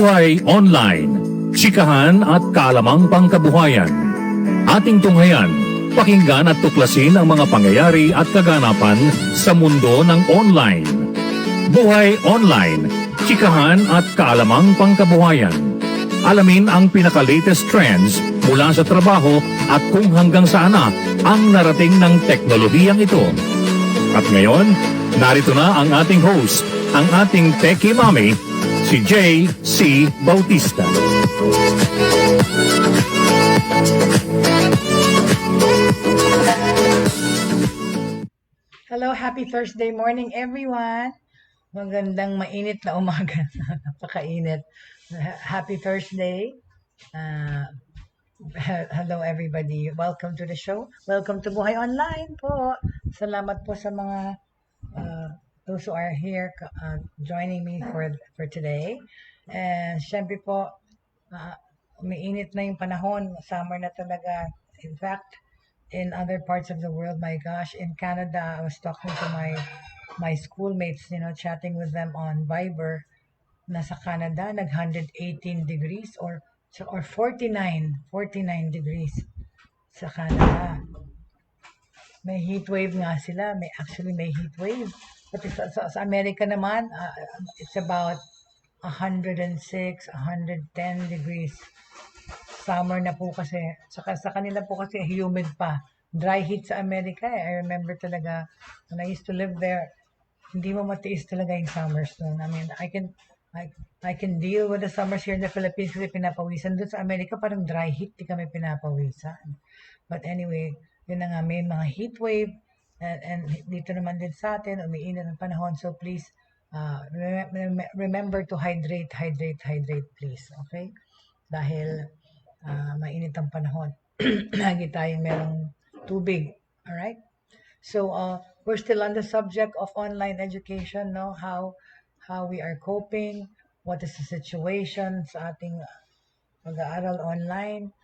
Buhay Online, Chikahan at Kaalamang Pangkabuhayan. Ating tunghayan, pakinggan at tuklasin ang mga pangyayari at kaganapan sa mundo ng online. Buhay Online, Chikahan at Kaalamang Pangkabuhayan. Alamin ang pinaka-latest trends mula sa trabaho at kung hanggang saan na ang narating ng teknolohiyang ito. At ngayon, narito na ang ating host, ang ating Techie Mami, si Jaye C. Bautista. Hello, happy Thursday morning everyone. Magandang mainit na umaga. Napakainit. Happy Thursday. Hello everybody. Welcome to the show. Welcome to Buhay Online po. Salamat po sa mga those who are here joining me for today. And syempre po, umiinit na yung panahon. Summer na talaga. In fact, in other parts of the world, my gosh, in Canada, I was talking to my schoolmates, chatting with them on Viber. Nasa Canada, 118 degrees or 49 degrees sa Canada. May heat wave nga sila. May heat wave. But sa Amerika naman, it's about 106, 110 degrees. Summer na po kasi. Saka sa kanila po kasi humid pa. Dry heat sa Amerika. I remember talaga, when I used to live there, hindi mo matiis talaga yung summers noon. I mean, I can deal with the summers here in the Philippines kasi pinapawisan. Doon sa Amerika, parang dry heat, di kami pinapawisan. But anyway, yun na nga, may mga heat wave, and dito naman din sa atin, umiinit ang panahon. So please, remember to hydrate, please. Okay? Dahil mainit ang panahon. Lagi tayong merong tubig. Alright? So, we're still on the subject of online education, no? How we are coping, what is the situation sa ating pag-aaral online.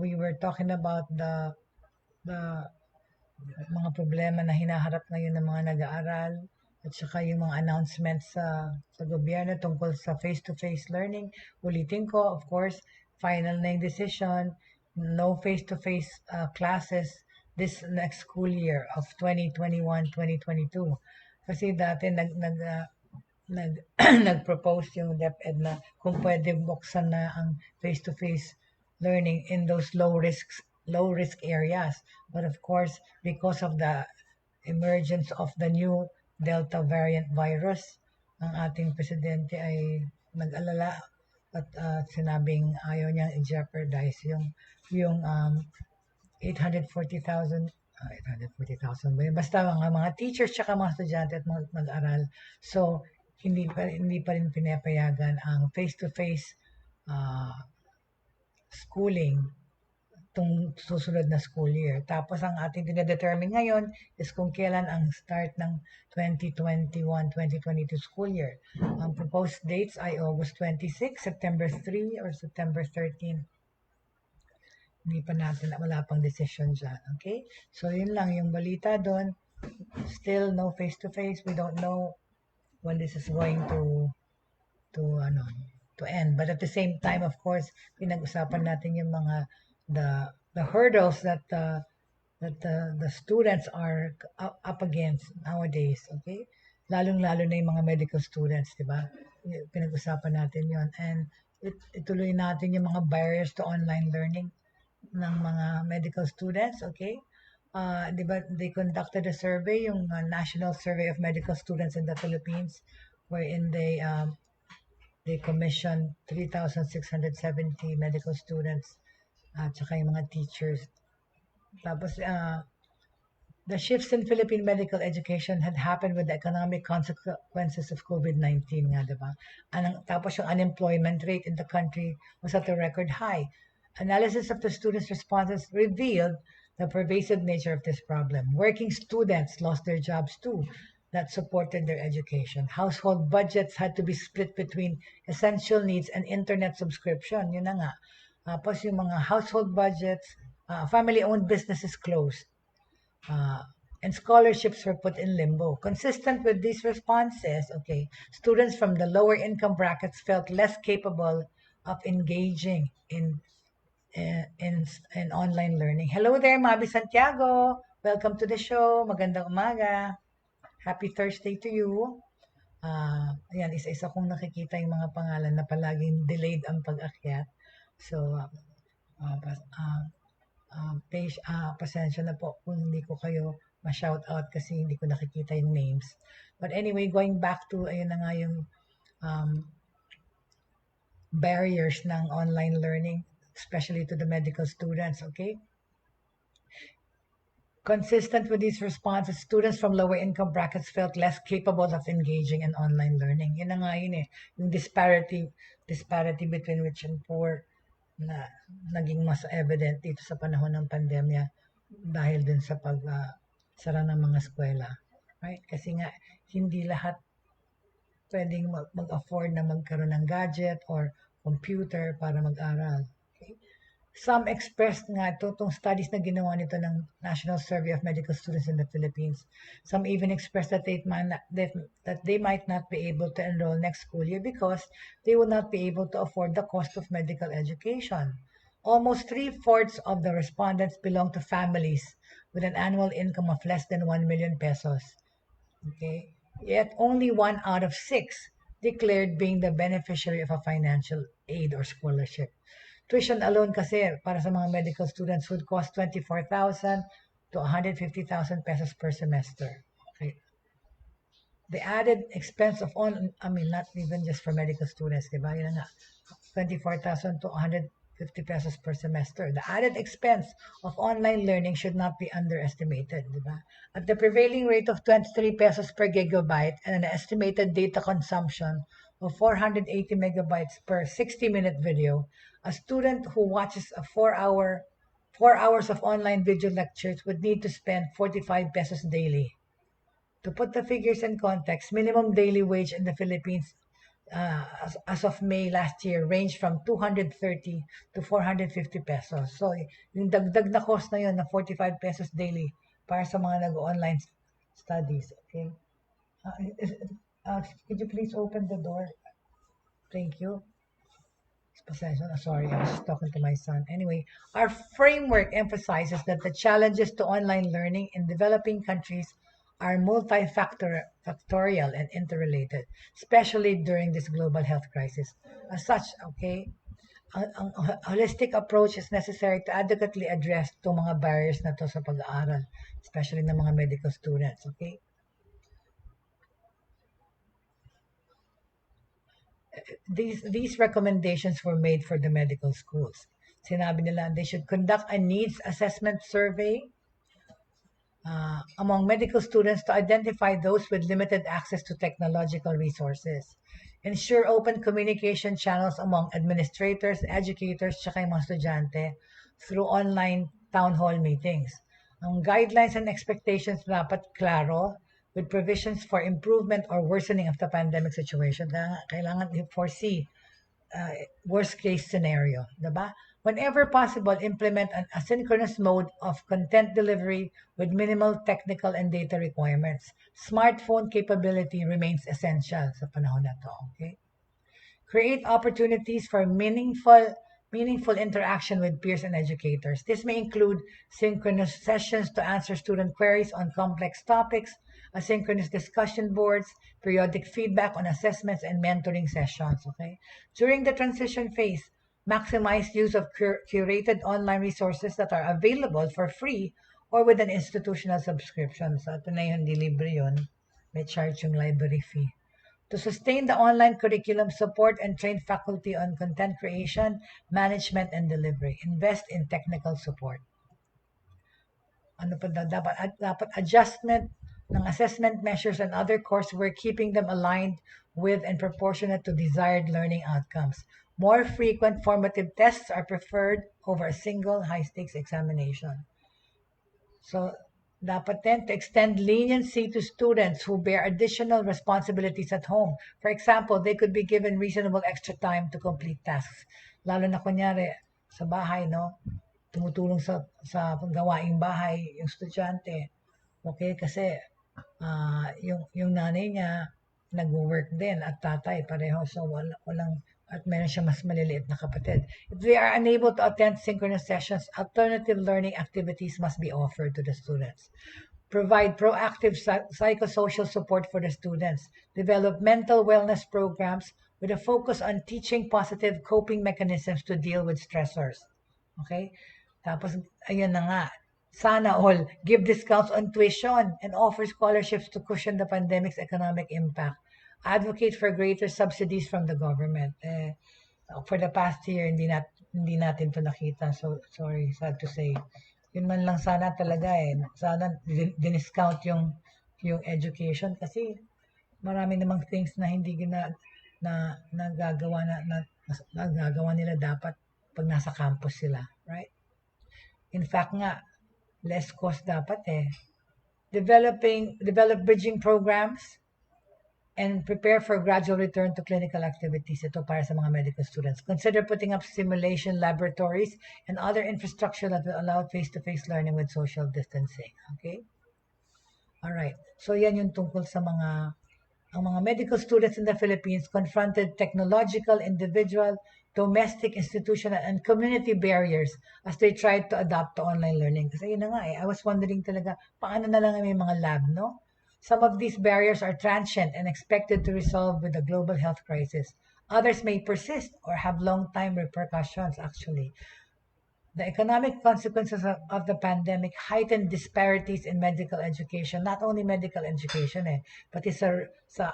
We were talking about the mga problema na hinaharap ngayon ng mga nag-aaral at saka yung mga announcements sa gobyerno tungkol sa face-to-face learning. Ulitin ko, of course, final na yung decision, no face-to-face classes this next school year of 2021-2022. Kasi dati nag-propose yung DepEd na kung pwede buksan na ang face-to-face learning in those low risk areas. But of course, because of the emergence of the new Delta variant virus, ang ating presidente ay nag-alala at sinabing ayaw niyang i-jeopardize yung 840,000 ba yun? Basta mga teachers tsaka mga estudyante at mga mag-aral. So, hindi pa rin pinapayagan ang face-to-face schooling itong susunod na school year. Tapos ang ating dinedetermine ngayon is kung kailan ang start ng 2021-2022 school year. Ang proposed dates ay August 26, September 3, or September 13. Hindi pa natin, wala pang decision dyan. Okay? So yun lang yung balita doon. Still no face-to-face. We don't know when this is going to end. But at the same time, of course, pinag-usapan natin yung mga the hurdles that the students are up against nowadays, okay? Lalong-lalo na yung mga medical students, di ba? Pinag-usapan natin yon, and ituloy natin yung mga barriers to online learning ng mga medical students, okay? Di ba, they conducted a survey, yung National Survey of Medical Students in the Philippines, wherein they commissioned 3,670 medical students at saka yung mga teachers. Tapos, the shifts in Philippine medical education had happened with the economic consequences of COVID-19 nga, diba? Tapos yung unemployment rate in the country was at a record high. Analysis of the students' responses revealed the pervasive nature of this problem. Working students lost their jobs too that supported their education. Household budgets had to be split between essential needs and internet subscription. Yun na nga. Tapos yung mga household budgets, family-owned businesses closed. and scholarships were put in limbo. Consistent with these responses, okay, students from the lower income brackets felt less capable of engaging in online learning. Hello there, Mabi Santiago. Welcome to the show. Magandang umaga. Happy Thursday to you. Ayan, isa-isa kong nakikita yung mga pangalan na palaging delayed ang pag-akyat. So, pasensya na po kung hindi ko kayo ma-shout out kasi hindi ko nakikita yung names. But anyway, going back to, ayun na nga yung barriers ng online learning, especially to the medical students, okay? Consistent with these responses, students from lower income brackets felt less capable of engaging in online learning. Yun na nga yun eh, yung disparity between rich and poor na naging mas evident dito sa panahon ng pandemya dahil din sa sara ng mga eskwela. Right? Kasi nga, hindi lahat pwedeng mag-afford na magkaroon ng gadget or computer para mag-aral. Okay? Some expressed nga itong studies na ginawa nito ng National Survey of Medical Students in the Philippines. Some even expressed that they might not be able to enroll next school year because they will not be able to afford the cost of medical education. Almost 3/4 of the respondents belong to families with an annual income of less than 1 million pesos. Okay? Yet only 1 out of 6 declared being the beneficiary of a financial aid or scholarship. Tuition alone kasi para sa mga medical students would cost 24,000 to 150,000 pesos per semester. Okay. The added expense of not even just for medical students, diba? Yun nga, 24,000 to 150 pesos per semester. The added expense of online learning should not be underestimated, diba? At the prevailing rate of 23 pesos per gigabyte and an estimated data consumption of 480 megabytes per 60-minute video, a student who watches 4 hours of online video lectures would need to spend 45 pesos daily. To put the figures in context, minimum daily wage in the Philippines as of May last year ranged from 230 to 450 pesos. So, yung dagdag na cost na yun na 45 pesos daily para sa mga nag-online studies. Okay? Could you please open the door? Thank you. Sorry, I was just talking to my son. Anyway, our framework emphasizes that the challenges to online learning in developing countries are multifactorial and interrelated, especially during this global health crisis. As such, okay, a holistic approach is necessary to adequately address itong mga barriers na to sa pag-aaral, especially ng mga medical students, okay? These recommendations were made for the medical schools. Sinabi nila they should conduct a needs assessment survey among medical students to identify those with limited access to technological resources. Ensure open communication channels among administrators, educators, tsaka yung mga estudyante through online town hall meetings. Ang guidelines and expectations dapat klaro with provisions for improvement or worsening of the pandemic situation. Kailangan i-foresee worst case scenario, diba? Whenever possible, implement an asynchronous mode of content delivery with minimal technical and data requirements. Smartphone capability remains essential sa panahon na to, okay? Create opportunities for meaningful interaction with peers and educators. This may include synchronous sessions to answer student queries on complex topics, asynchronous discussion boards, periodic feedback on assessments, and mentoring sessions. Okay. During the transition phase, maximize use of curated online resources that are available for free or with an institutional subscription. So, ito na yun, di libre yun. May charge yung library fee. To sustain the online curriculum, support and train faculty on content creation, management, and delivery. Invest in technical support. Ano pa dapat adjustment ng assessment measures and other coursework, keeping them aligned with and proportionate to desired learning outcomes. More frequent formative tests are preferred over a single high-stakes examination. So, dapat din to extend leniency to students who bear additional responsibilities at home. For example, they could be given reasonable extra time to complete tasks. Lalo na kunyari sa bahay, no? Tumutulong sa gawaing bahay yung estudyante. Okay, kasi yung nanay niya nag-work din at tatay pareho. So walang at meron siya mas maliliit na kapatid. If they are unable to attend synchronous sessions, alternative learning activities must be offered to the students. Provide proactive psychosocial support for the students. Develop mental wellness programs with a focus on teaching positive coping mechanisms to deal with stressors. Okay? Tapos, ayun na nga. Sana all give discounts on tuition and offer scholarships to cushion the pandemic's economic impact. Advocate for greater subsidies from the government. For the past year, hindi natin to nakita. So, sorry, sad to say. Yun man lang sana talaga eh. Sana diniscount yung education kasi marami namang things na hindi na nagagawa nila dapat pag nasa campus sila, right? In fact nga, less cost dapat eh. Develop bridging programs and prepare for gradual return to clinical activities. Ito para sa mga medical students. Consider putting up simulation laboratories and other infrastructure that will allow face-to-face learning with social distancing. Okay? Alright. So yan yung tungkol sa ang mga medical students in the Philippines confronted technological, individual, domestic, institutional, and community barriers as they tried to adapt to online learning. Kasi yun na nga eh, I was wondering talaga, paano na lang may mga lab, no? Some of these barriers are transient and expected to resolve with the global health crisis. Others may persist or have long-time repercussions, actually. The economic consequences of the pandemic heightened disparities in medical education, not only medical education, but sa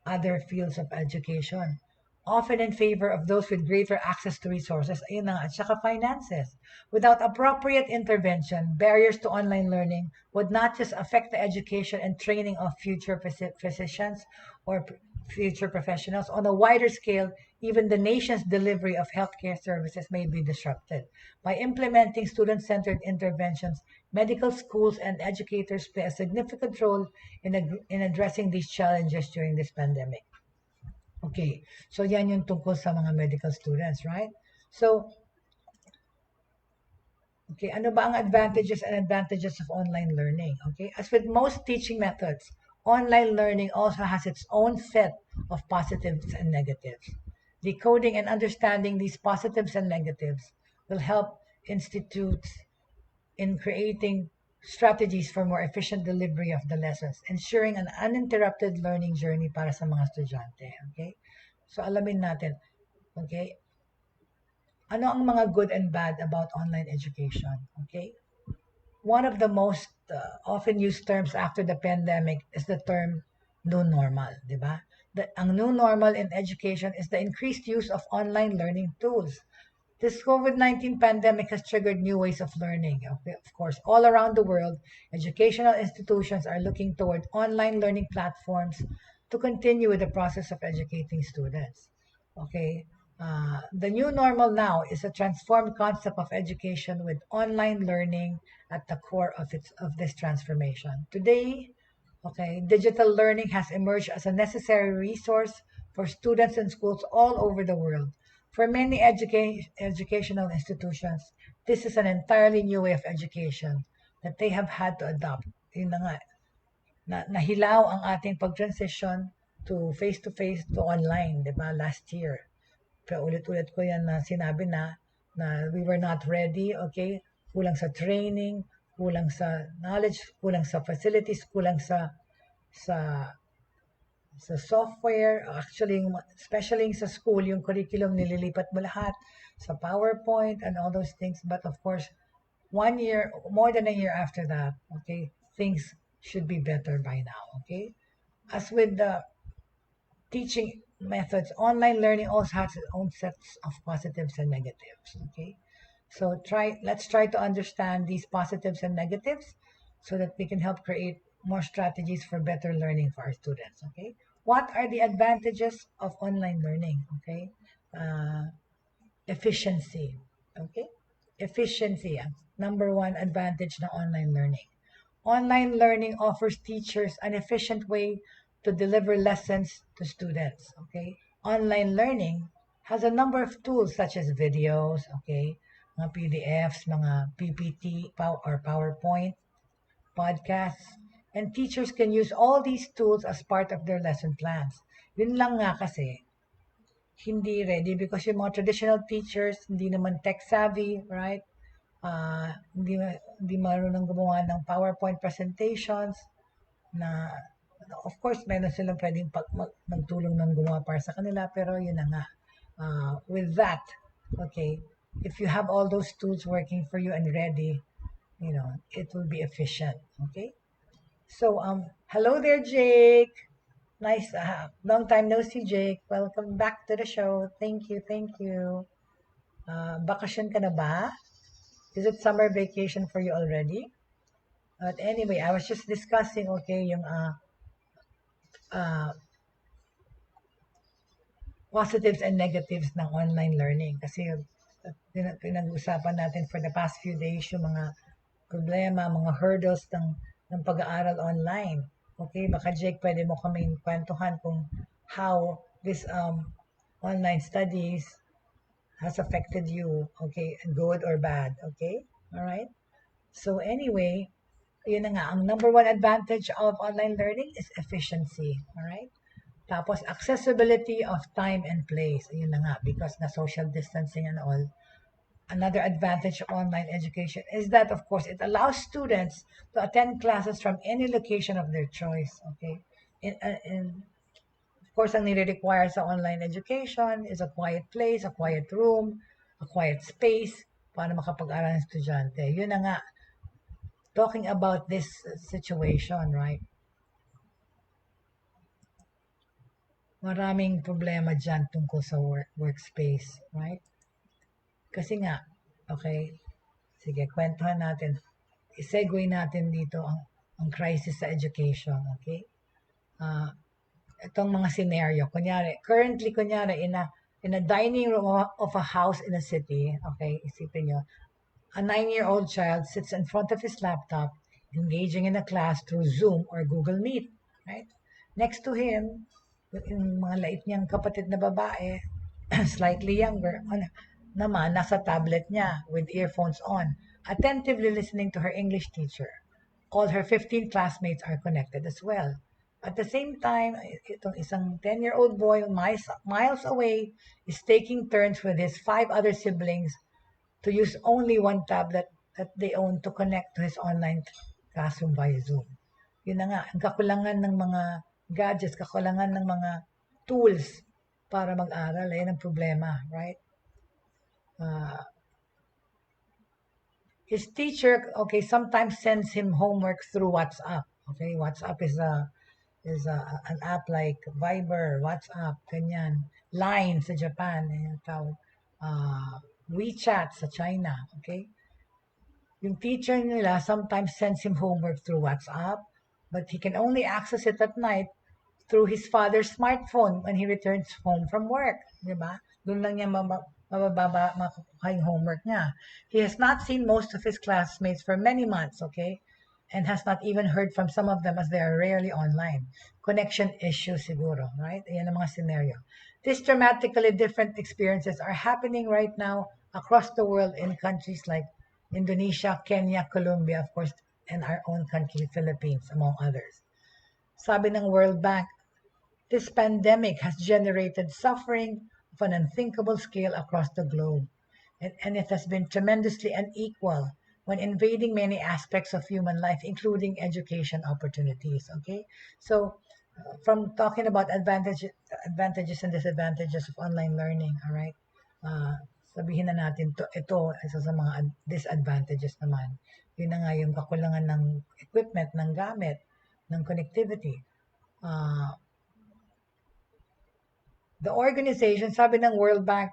other fields of education, often in favor of those with greater access to resources, ayun na, at saka finances. Without appropriate intervention, barriers to online learning would not just affect the education and training of future physicians or future professionals. On a wider scale, even the nation's delivery of healthcare services may be disrupted. By implementing student-centered interventions, medical schools and educators play a significant role in addressing these challenges during this pandemic. Okay, so yan yung tungkol sa mga medical students, right? So, okay, ano ba ang advantages of online learning? Okay, as with most teaching methods, online learning also has its own set of positives and negatives. Decoding and understanding these positives and negatives will help institutes in creating strategies for more efficient delivery of the lessons, ensuring an uninterrupted learning journey para sa mga estudyante. Okay? So, alamin natin. Okay? Ano ang mga good and bad about online education? Okay? One of the most often used terms after the pandemic is the term new normal, di ba? Ang new normal in education is the increased use of online learning tools. This COVID-19 pandemic has triggered new ways of learning. Okay? Of course, all around the world, educational institutions are looking toward online learning platforms to continue with the process of educating students. Okay, the new normal now is a transformed concept of education with online learning at the core of this transformation. Today, okay, digital learning has emerged as a necessary resource for students and schools all over the world. For many educational institutions, this is an entirely new way of education that they have had to adopt. Yun na nga, nahilaw ang ating pag-transition to face-to-face to online, di ba, last year. Pero ulit-ulit ko yan na sinabi na we were not ready, okay? Kulang sa training, kulang sa knowledge, kulang sa facilities, kulang sa software, actually, especially sa school, yung curriculum nililipat mo lahat sa PowerPoint and all those things. But of course, 1 year, more than a year after that, okay, things should be better by now, okay? As with the teaching methods, online learning also has its own sets of positives and negatives, okay? So let's try to understand these positives and negatives so that we can help create more strategies for better learning for our students, okay? What are the advantages of online learning, okay? Efficiency, okay? Efficiency, number one advantage ng online learning. Online learning offers teachers an efficient way to deliver lessons to students, okay? Online learning has a number of tools such as videos, okay? Mga PDFs, mga PPT or PowerPoint, podcasts, And teachers can use all these tools as part of their lesson plans. Yun lang nga kasi, hindi ready because yung mga traditional teachers, hindi naman tech savvy, right? Hindi marunong gumawa ng PowerPoint presentations na, of course, meron silang pwedeng magtulong ng gumawa para sa kanila, pero yun na nga. With that, okay, if you have all those tools working for you and ready, it will be efficient, okay? So, hello there, Jake. Nice, long time no see, Jake. Welcome back to the show. Thank you, thank you. Bakasyon ka na ba? Is it summer vacation for you already? But anyway, I was just discussing, okay, yung positives and negatives ng online learning. Kasi pinag-usapan natin for the past few days yung mga problema, mga hurdles ng pag-aaral online. Okay, baka Jake, pwede mo kaming kwentuhan kung how this online studies has affected you, okay, good or bad, okay? All right? So anyway, yun na nga, ang number one advantage of online learning is efficiency, all right? Tapos, accessibility of time and place, yun na nga, because na social distancing and all. Another advantage of online education is that, of course, it allows students to attend classes from any location of their choice, okay? Of course, ang nire-require sa online education is a quiet place, a quiet room, a quiet space para makapag-aral ng estudyante. Yun na nga, talking about this situation, right? Maraming problema dyan tungkol sa workspace, right? Kasi nga, okay, sige, kwentuhan natin. I-segue natin dito ang crisis sa education, okay? Itong mga scenario, currently, in a dining room of a house in a city, okay, isipin nyo, a 9-year-old child sits in front of his laptop, engaging in a class through Zoom or Google Meet, right? Next to him, yung mga lait niyang kapatid na babae, slightly younger, naman nasa tablet niya with earphones on, attentively listening to her English teacher. All her 15 classmates are connected as well. At the same time, itong isang 10-year-old boy miles away is taking turns with his 5 other siblings to use only one tablet that they own to connect to his online classroom via Zoom. Yun na nga, ang kakulangan ng mga gadgets, kakulangan ng mga tools para mag-aral, yan ang problema, right? His teacher, okay, sometimes sends him homework through WhatsApp. Okay, WhatsApp is an app like Viber, WhatsApp, ganyan. Line sa Japan, WeChat sa China, okay? Yung teacher nila sometimes sends him homework through WhatsApp, but he can only access it at night through his father's smartphone when he returns home from work, di ba? Doon lang niya makukuha yung homework niya. He has not seen most of his classmates for many months, okay? And has not even heard from some of them as they are rarely online. Connection issues siguro, right? Ayan ang mga scenario. These dramatically different experiences are happening right now across the world in countries like Indonesia, Kenya, Colombia, of course, and our own country, Philippines, among others. Sabi ng World Bank, this pandemic has generated suffering of an unthinkable scale across the globe, and it has been tremendously unequal when invading many aspects of human life, including education opportunities. Okay, so from talking about advantages and disadvantages of online learning, all right, sabihin na natin ito isa sa mga disadvantages naman. Yun na nga yung kakulangan ng equipment, ng gamit, ng connectivity. The organization, sabi ng World Bank,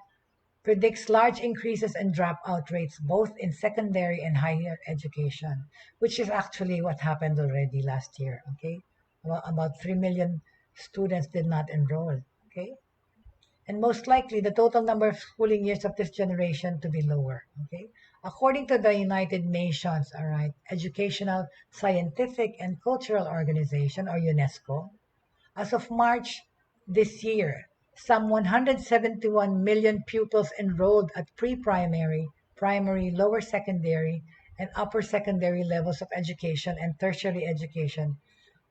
predicts large increases in dropout rates both in secondary and higher education, which is actually what happened already last year, okay? About 3 million students did not enroll, okay? And most likely, the total number of schooling years of this generation to be lower, okay? According to the United Nations, all right, Educational, Scientific, and Cultural Organization, or UNESCO, as of March this year, some 171 million pupils enrolled at pre-primary, primary, lower secondary, and upper secondary levels of education and tertiary education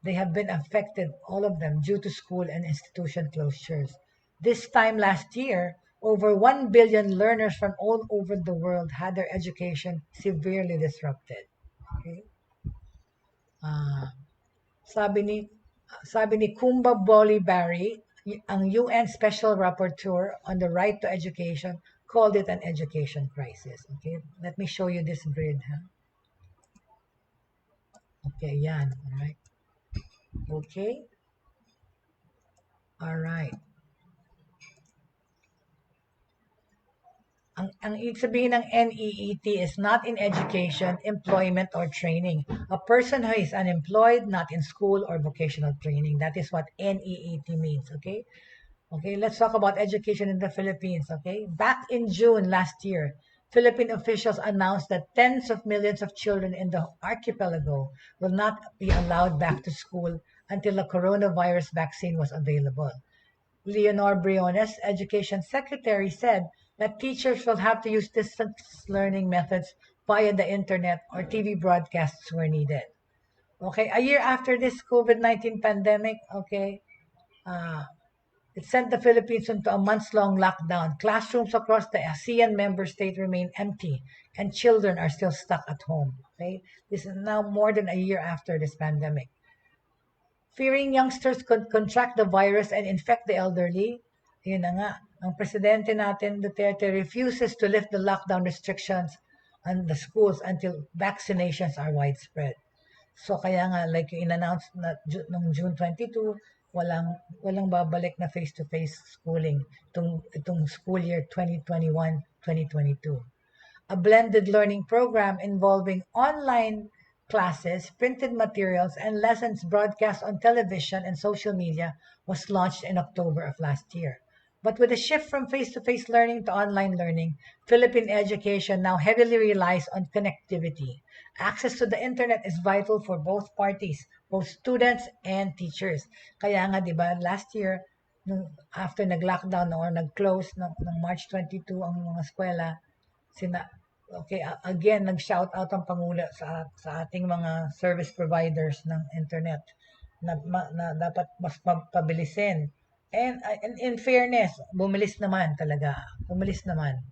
They have been affected, all of them, due to school and institution closures. This time last year, over 1 billion learners from all over the world had their education severely disrupted. Okay? Ah, sabi ni sabi ni Kumba Barry, ang UN Special Rapporteur on the Right to Education, called it an education crisis. Okay, let me show you this grid. Huh? Okay, yan. All right. Okay. All right. Ang ibig sabihin ng NEET is not in education, employment, or training. A person who is unemployed, not in school or vocational training. That is what NEET means, okay? Okay, let's talk about education in the Philippines, okay? Back in June last year, Philippine officials announced that tens of millions of children in the archipelago will not be allowed back to school until the coronavirus vaccine was available. Leonor Briones, Education Secretary, said that teachers will have to use distance learning methods via the internet or TV broadcasts where needed. Okay, a year after this COVID-19 pandemic, okay, it sent the Philippines into a months-long lockdown. Classrooms across the ASEAN member state remain empty, and children are still stuck at home. Okay, this is now more than a year after this pandemic. Fearing youngsters could contract the virus and infect the elderly, yun na nga, ang presidente natin, Duterte, refuses to lift the lockdown restrictions on the schools until vaccinations are widespread. So kaya nga, like yung in-announce na noong June 22, walang babalik na face-to-face schooling itong school year 2021-2022. A blended learning program involving online classes, printed materials, and lessons broadcast on television and social media was launched in October of last year. But with a shift from face-to-face learning to online learning, Philippine education now heavily relies on connectivity. Access to the internet is vital for both parties, both students and teachers. Kaya nga, di ba, last year, after nag-lockdown or nag-close ng March 22 ang mga eskwela, okay, again, nag-shout out ang Pangulo sa ating mga service providers ng internet na dapat mas pabilisin. And in fairness, bumilis naman talaga. Bumilis naman.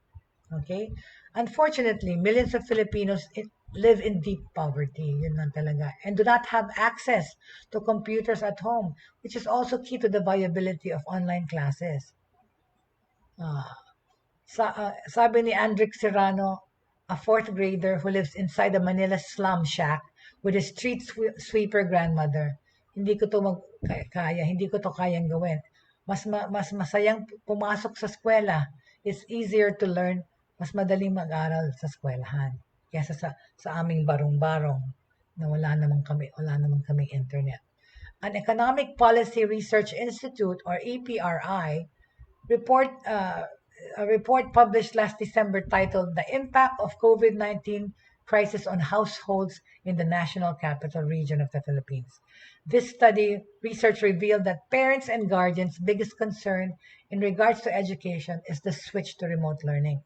Okay? Unfortunately, millions of Filipinos live in deep poverty. Yun lang talaga. And do not have access to computers at home, which is also key to the viability of online classes. Sabi ni Andrick Serrano, a fourth grader who lives inside a Manila slum shack with his street sweeper grandmother, hindi ko to hindi ko to kayang gawin. Mas masayang pumasok sa eskwela. It's easier to learn. Mas madaling mag-aral sa eskwelahan kaysa sa aming barong-barong na wala naman kami internet. An Economic Policy Research Institute, or EPRI, a report published last December titled The Impact of COVID-19 Crisis on Households in the National Capital Region of the Philippines. This research revealed that parents and guardians' biggest concern in regards to education is the switch to remote learning.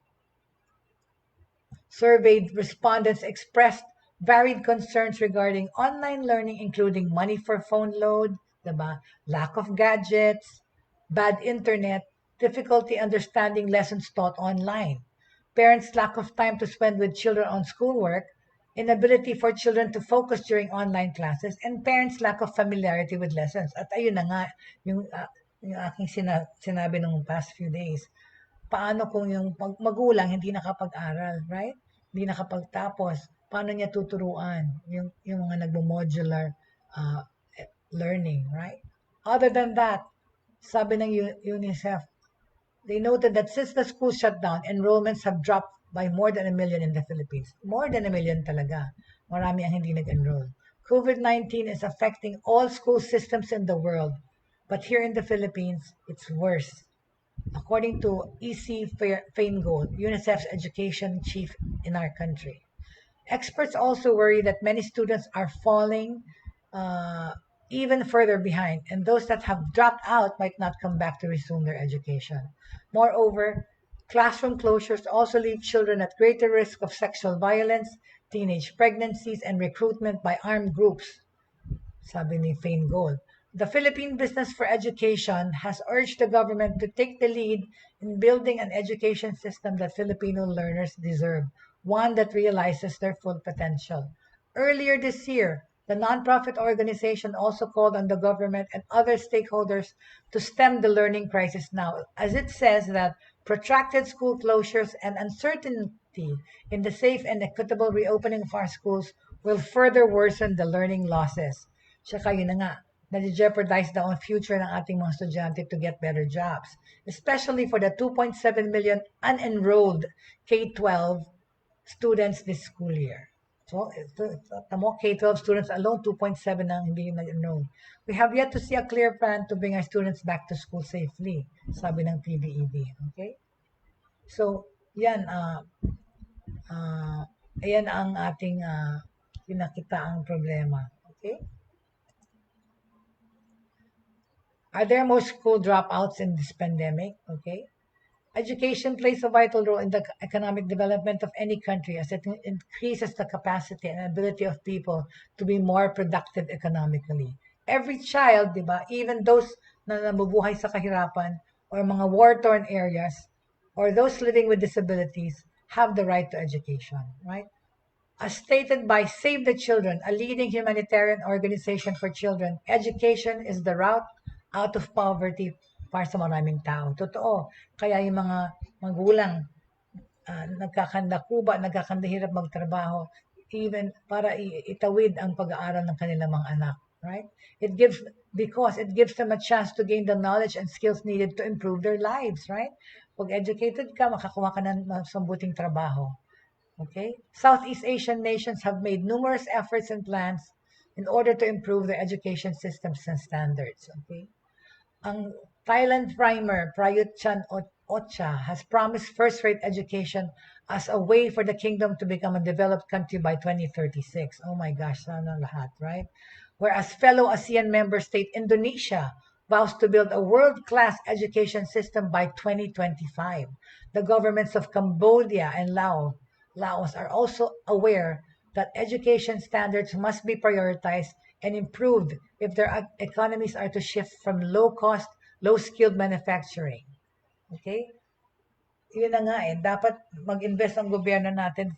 Surveyed respondents expressed varied concerns regarding online learning, including money for phone load, diba? Lack of gadgets, bad internet, difficulty understanding lessons taught online, parents' lack of time to spend with children on schoolwork, inability for children to focus during online classes, and parents' lack of familiarity with lessons. At ayun na nga, yung aking sinabi nung past few days, paano kung yung magulang hindi nakapag-aral, right? Hindi nakapagtapos, paano niya tuturuan yung mga nagmo-modular learning, right? Other than that, sabi ng UNICEF, they noted that since the school shut down, enrollments have dropped by more than 1 million in the Philippines. More than 1 million talaga. Marami ang hindi nag-enroll. COVID-19 is affecting all school systems in the world, but here in the Philippines, it's worse. According to E.C. Feingold, UNICEF's education chief in our country. Experts also worry that many students are falling even further behind, and those that have dropped out might not come back to resume their education. Moreover, classroom closures also leave children at greater risk of sexual violence, teenage pregnancies, and recruitment by armed groups. sabi ni Fane Gold. The Philippine Business for Education has urged the government to take the lead in building an education system that Filipino learners deserve, one that realizes their full potential. Earlier this year, the nonprofit organization also called on the government and other stakeholders to stem the learning crisis now, as it says that protracted school closures and uncertainty in the safe and equitable reopening of our schools will further worsen the learning losses. Tsaka yun na nga, na-jeopardize daw ang future ng ating mga estudyante to get better jobs, especially for the 2.7 million unenrolled K-12 students this school year. So, tamo, K-12 students alone, 2.7 ang hindi nag-enroll. We have yet to see a clear plan to bring our students back to school safely, sabi ng PBED. Okay? So, yan, ayan ang ating pinakitaang problema. Okay? Are there more school dropouts in this pandemic? Okay. Education plays a vital role in the economic development of any country as it increases the capacity and ability of people to be more productive economically. Every child, di ba, even those na nabubuhay sa kahirapan or mga war-torn areas or those living with disabilities have the right to education, right? As stated by Save the Children, a leading humanitarian organization for children, education is the route out of poverty para sa maraming tao. Totoo. Kaya yung mga magulang nagkakandakuba, nagkakandahirap magtrabaho, even para itawid ang pag-aaral ng kanilang mga anak. Right? Because it gives them a chance to gain the knowledge and skills needed to improve their lives. Right? Pag educated ka, makakuha ka ng mabuting trabaho. Okay? Southeast Asian nations have made numerous efforts and plans in order to improve their education systems and standards. Okay? Ang Thailand primer, Prayut Chan-o-cha, has promised first-rate education as a way for the kingdom to become a developed country by 2036. Oh my gosh, sana lahat, right? Whereas fellow ASEAN member state Indonesia vows to build a world-class education system by 2025. The governments of Cambodia and Laos are also aware that education standards must be prioritized and improved if their economies are to shift from low-cost, low-skilled manufacturing. Okay? Yun na nga dapat mag-invest ang gobyerno natin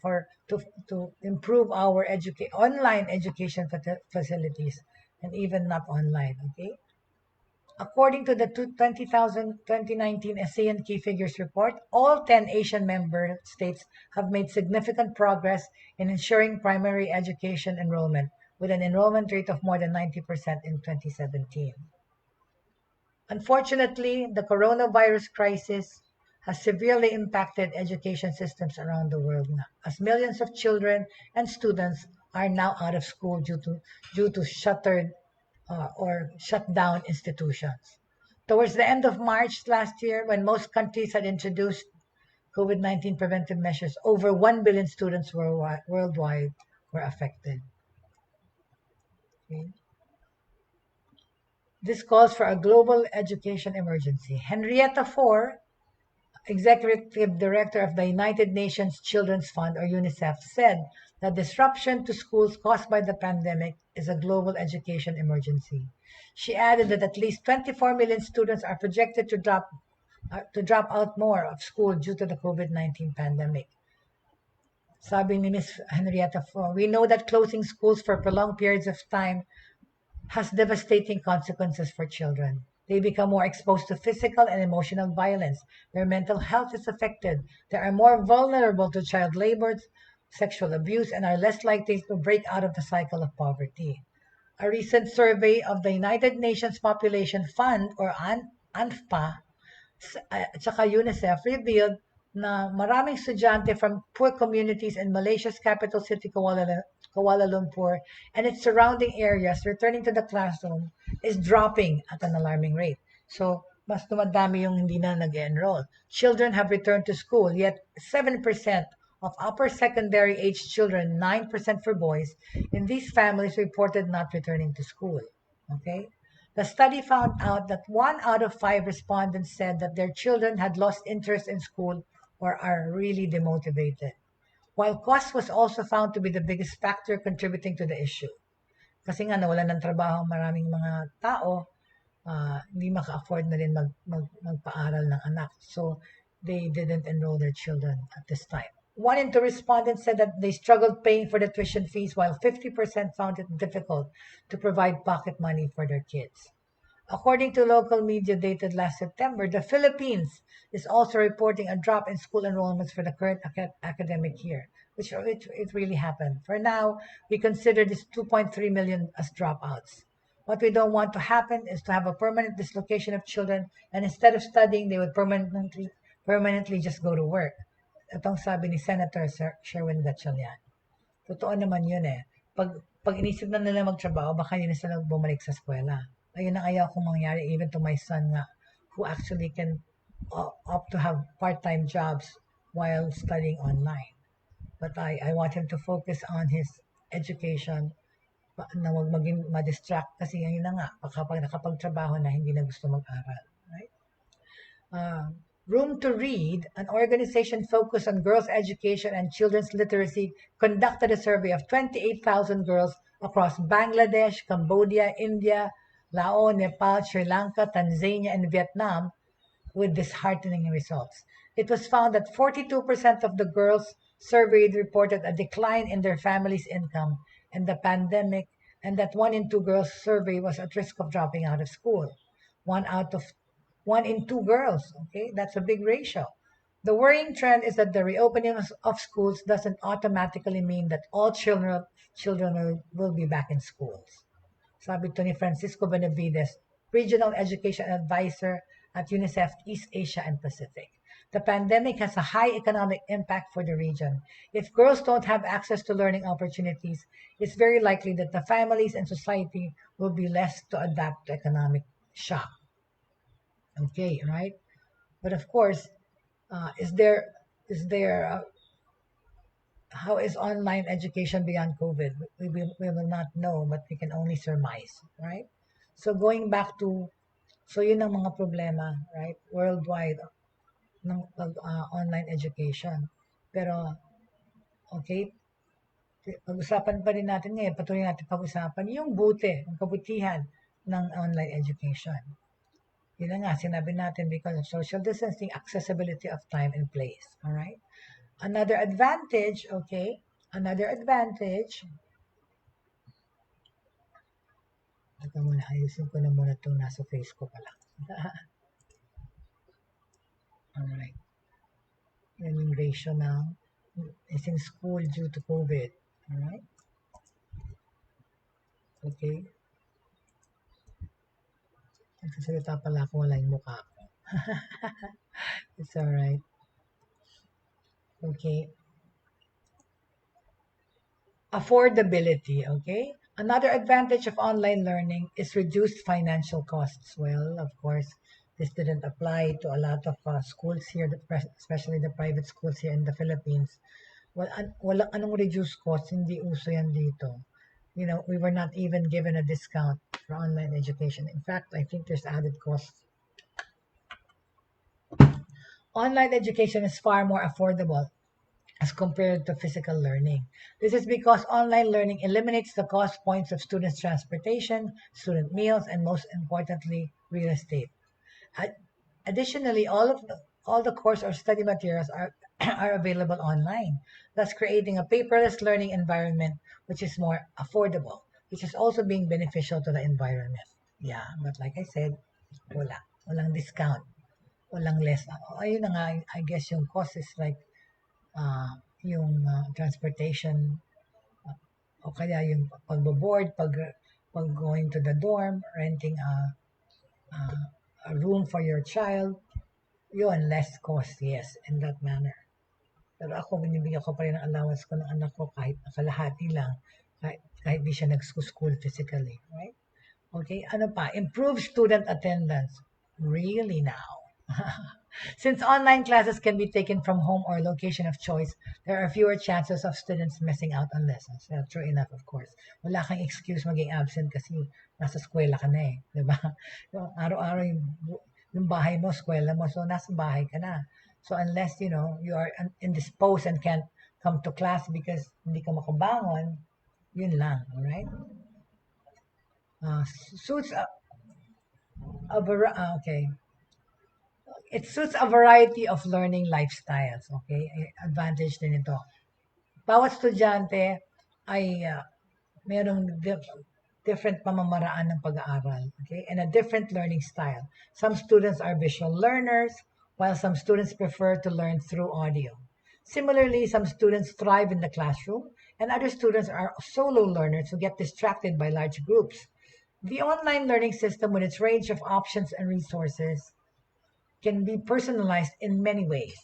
to improve our online education facilities and even not online. Okay? According to the 2019 ASEAN Key Figures Report, all 10 Asian member states have made significant progress in ensuring primary education enrollment, with an enrollment rate of more than 90% in 2017. Unfortunately, the coronavirus crisis has severely impacted education systems around the world now, as millions of children and students are now out of school due to shuttered or shut down institutions. Towards the end of March last year, when most countries had introduced COVID-19 preventive measures, over 1 billion students worldwide were affected. Okay. This calls for a global education emergency. Henrietta Fore, Executive Director of the United Nations Children's Fund, or UNICEF, said that disruption to schools caused by the pandemic is a global education emergency. She added that at least 24 million students are projected to drop out more of school due to the COVID-19 pandemic. Sabi ni Ms. Henrietta Fore, we know that closing schools for prolonged periods of time has devastating consequences for children. They become more exposed to physical and emotional violence. Their mental health is affected. They are more vulnerable to child labor, sexual abuse, and are less likely to break out of the cycle of poverty. A recent survey of the United Nations Population Fund, or UNFPA, at saka UNICEF, revealed na maraming estudyante from poor communities in Malaysia's capital city, Kuala Lumpur, and its surrounding areas returning to the classroom is dropping at an alarming rate. So, mas dumadami yung hindi na nag-enroll. Children have returned to school, yet 7% of upper secondary age children, 9% for boys, in these families reported not returning to school. Okay? The study found out that 1 out of 5 respondents said that their children had lost interest in school or are really demotivated, while cost was also found to be the biggest factor contributing to the issue. Kasi nga nawalan ng trabaho ang maraming mga tao, hindi maka-afford na rin magpaaral ng anak. So, they didn't enroll their children at this time. 1 in 2 respondents said that they struggled paying for the tuition fees, while 50% found it difficult to provide pocket money for their kids. According to local media dated last September, the Philippines is also reporting a drop in school enrollments for the current academic year, which it really happened. For now, we consider this 2.3 million as dropouts. What we don't want to happen is to have a permanent dislocation of children, and instead of studying, they would permanently just go to work. Itong sabi ni Senator Sherwin Gatchalian. Totoo naman yun eh. Pag inisip na nila magtrabaho, baka hindi na sila bumalik sa eskwela. Ayun ang ayaw kong mangyari even to my son nga, who actually can opt to have part-time jobs while studying online. But I want him to focus on his education, na huwag maging ma-distract kasi yun na nga, kapag nakapagtrabaho na, hindi na gusto mag-aral. Right? Room to Read, an organization focused on girls' education and children's literacy, conducted a survey of 28,000 girls across Bangladesh, Cambodia, India, Laos, Nepal, Sri Lanka, Tanzania, and Vietnam, with disheartening results. It was found that 42% of the girls surveyed reported a decline in their family's income in the pandemic, and that 1 in 2 girls surveyed was at risk of dropping out of school. 1 in 2 girls, okay? That's a big ratio. The worrying trend is that the reopening of schools doesn't automatically mean that all children will be back in schools. Sabi to ni Francisco Benavides, Regional Education Advisor at UNICEF East Asia and Pacific. The pandemic has a high economic impact for the region. If girls don't have access to learning opportunities, it's very likely that the families and society will be less to adapt to economic shock. Okay, right? But of course, is there how is online education beyond COVID? We will not know, but we can only surmise, right? So going back to, so yun ang mga problema, right? Worldwide ng online education. Pero, okay, pag-usapan pa rin natin ngayon, patuloy natin pag-usapan yung ang kabutihan ng online education. Yun na nga, sinabi natin, because of social distancing, accessibility of time and place. All right? Another advantage, okay? Another advantage. Ito muna, ayusin ko na muna itong nasa face ko pala. All right. Yan yung ratio ng is in school due to COVID. All right? Okay. Nagsasalita pala ako, wala yung mukha ko. It's alright. Okay. Affordability, okay? Another advantage of online learning is reduced financial costs. Well, of course, this didn't apply to a lot of schools here, especially the private schools here in the Philippines. Well, walang anong reduced costs, hindi uso yan dito. You know, we were not even given a discount for online education. In fact, I think there's added costs. Online education is far more affordable as compared to physical learning. This is because online learning eliminates the cost points of students' transportation, student meals, and most importantly, real estate. Additionally, all the course or study materials are available online, thus creating a paperless learning environment which is more affordable, which is also being beneficial to the environment. Yeah, but like I said, walang discount, walang less. Ayun na nga, I guess yung cost is like yung transportation, o kaya yung pagbo-board, pag going to the dorm, renting a room for your child, yun, less cost, yes, in that manner. Pero ako, binibigyan ko pa rin ang allowance ko ng anak ko kahit kalahati lang, kahit di siya nag-school physically, right? Okay, ano pa? Improve student attendance. Really now? Since online classes can be taken from home or location of choice, there are fewer chances of students missing out on lessons. True enough, of course. Wala kang excuse maging absent kasi nasa eskwela ka na eh. Diba? Araw-araw yung bahay mo, eskwela mo, so nasa bahay ka na. So unless, you know, you are indisposed and can't come to class because hindi ka makabangon, yun lang, alright? suits okay. It suits a variety of learning lifestyles. Okay, advantage din ito. Bawat estudyante ay merong different pamamaraan ng pag-aaral, okay, and a different learning style. Some students are visual learners, while some students prefer to learn through audio. Similarly, some students thrive in the classroom, and other students are solo learners who get distracted by large groups. The online learning system, with its range of options and resources, can be personalized in many ways.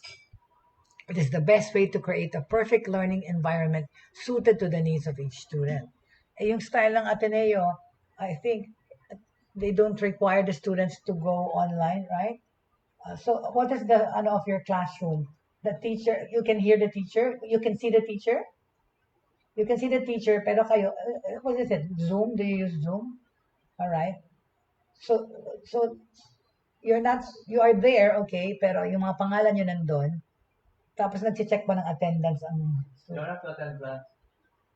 It is the best way to create a perfect learning environment suited to the needs of each student. Yung style ng Ateneo, I think they don't require the students to go online, right? So what is the of your classroom? The teacher, you can hear the teacher, you can see the teacher, you can see the teacher, pero kayo, what is it? Zoom? Do you use Zoom? All right. So, so you are there, okay, pero yung mga pangalan nyo nandun, tapos nag-check pa ng attendance ang You don't have to attend class.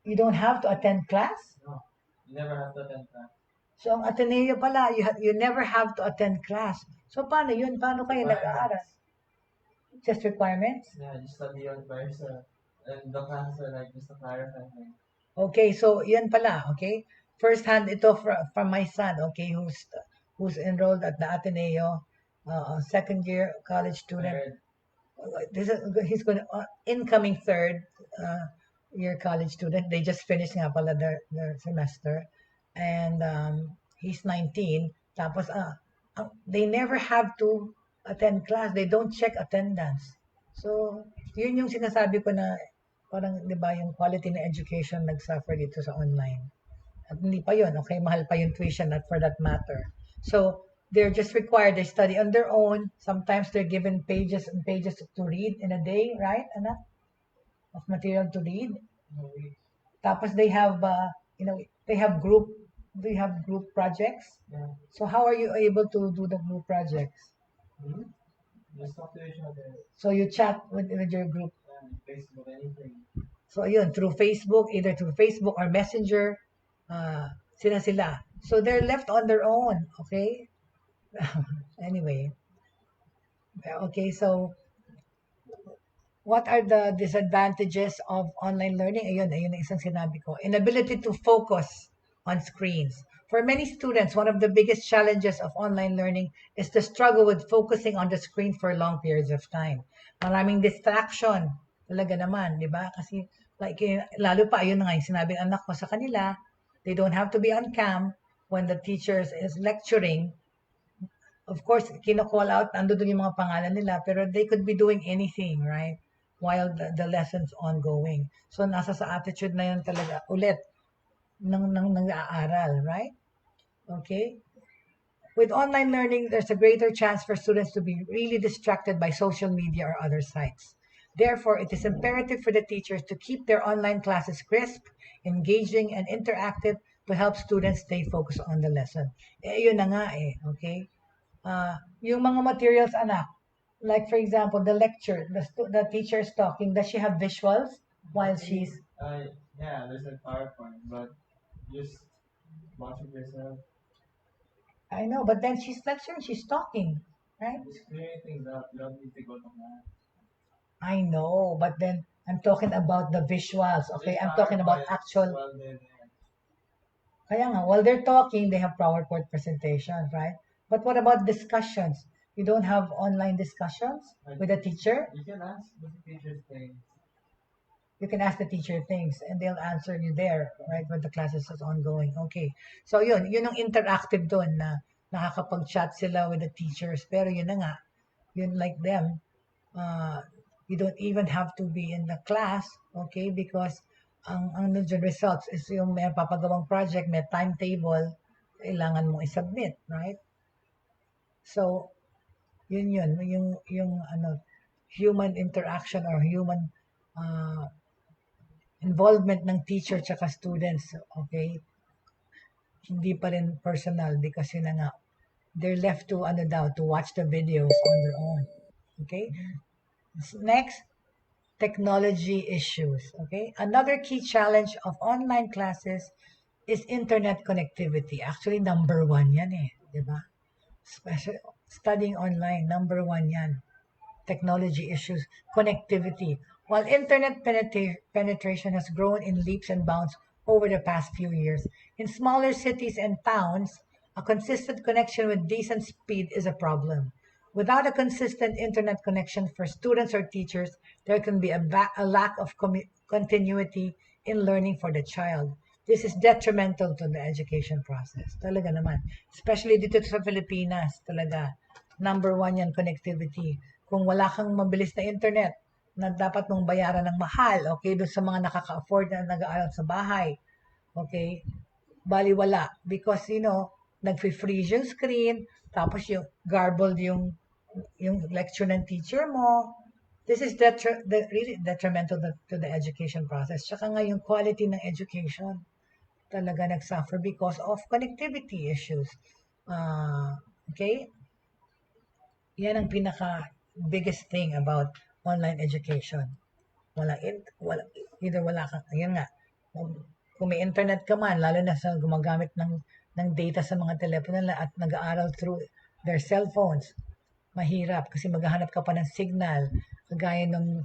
You don't have to attend class? No. You never have to attend class. So, ang Ateneo pala, you never have to attend class. So, paano yun? Paano kayo nag-aaral? Just requirements? Yeah, just study on by yourself. And the classes are like just to clarify things. Okay, so yun pala, okay? First hand ito from my son, okay, who's enrolled at the Ateneo, second year college student. He's going to, incoming third year college student. They just finished nga pala their semester. And he's 19. Tapos, they never have to attend class. They don't check attendance. So, yun yung sinasabi ko na parang, di ba, yung quality na education nag-suffer dito sa online. At hindi pa yun, okay? Mahal pa yung tuition, not for that matter. So, they're just required, they study on their own. Sometimes they're given pages and pages to read in a day, right, anak? Of material to read. Tapos they have, they have group projects. Yeah. So how are you able to do the group projects? Just talk to each other. So you chat with your group. Yeah, Facebook, anything. So yun, through Facebook, either through Facebook or Messenger, sila. So they're left on their own, okay? Anyway, okay, so what are the disadvantages of online learning? Ayun ang isang sinabi ko. Inability to focus on screens. For many students, one of the biggest challenges of online learning is the struggle with focusing on the screen for long periods of time. Maraming distraction. Talaga naman, di ba? Kasi, like, lalo pa, ayun na nga yung sinabing anak ko sa kanila, they don't have to be on cam when the teacher is lecturing. Of course, kino-call out, ando dun yung mga pangalan nila, pero they could be doing anything, right? While the lesson's ongoing. So, nasa sa attitude na yun talaga, ulit, ng nag-aaral, right? Okay? With online learning, there's a greater chance for students to be really distracted by social media or other sites. Therefore, it is imperative for the teachers to keep their online classes crisp, engaging, and interactive to help students stay focused on the lesson. Yun na nga okay? Yung mga materials, anak, like for example, the lecture, the teacher is talking, does she have visuals while she's... Yeah, there's a PowerPoint, but just watch it yourself. I know, but then she's lecturing, she's talking, right? Just clearing things up. You don't need to go to class. I know, but then I'm talking about the visuals, okay? I'm talking about actual... Kaya nga, while they're talking, they have PowerPoint presentations, right? But what about discussions? You don't have online discussions with the teacher? You can ask the teacher things. You can ask the teacher things and they'll answer you there, right? When the class is ongoing. Okay. So yun ang interactive doon na nakakapag-chat sila with the teachers. Pero yun na nga, yun like them, you don't even have to be in the class, okay? Because ang results is yung may papagawang project, may timetable, kailangan mong i-submit, right? So, yun yung human interaction or human involvement ng teacher tsaka students, okay? Hindi pa rin personal because yun na nga, they're left to to watch the videos on their own, okay? Next, technology issues, okay? Another key challenge of online classes is internet connectivity. Actually, number one yan eh. Diba? Special, studying online, number one yan. Technology issues, connectivity. While internet penetration has grown in leaps and bounds over the past few years, in smaller cities and towns, a consistent connection with decent speed is a problem. Without a consistent internet connection for students or teachers, there can be a lack of continuity in learning for the child. This is detrimental to the education process. Talaga naman. Especially dito sa Pilipinas, talaga. Number one yan, connectivity. Kung wala kang mabilis na internet, na dapat mong bayaran ng mahal, okay, doon sa mga nakaka-afford na nag-aaral sa bahay, okay, baliwala. Because, nag-freeze yung screen, tapos yung garbled yung lecture ng teacher mo. This is really detrimental to the education process. Tsaka nga yung quality ng education talaga nagsuffer because of connectivity issues. Okay? Yan ang pinaka biggest thing about online education. Either wala ka, yun nga, kung may internet ka man, lalo na sa gumagamit ng data sa mga telepono nila at nag-aaral through their cellphones, mahirap kasi maghahanap ka pa ng signal. Kagaya nung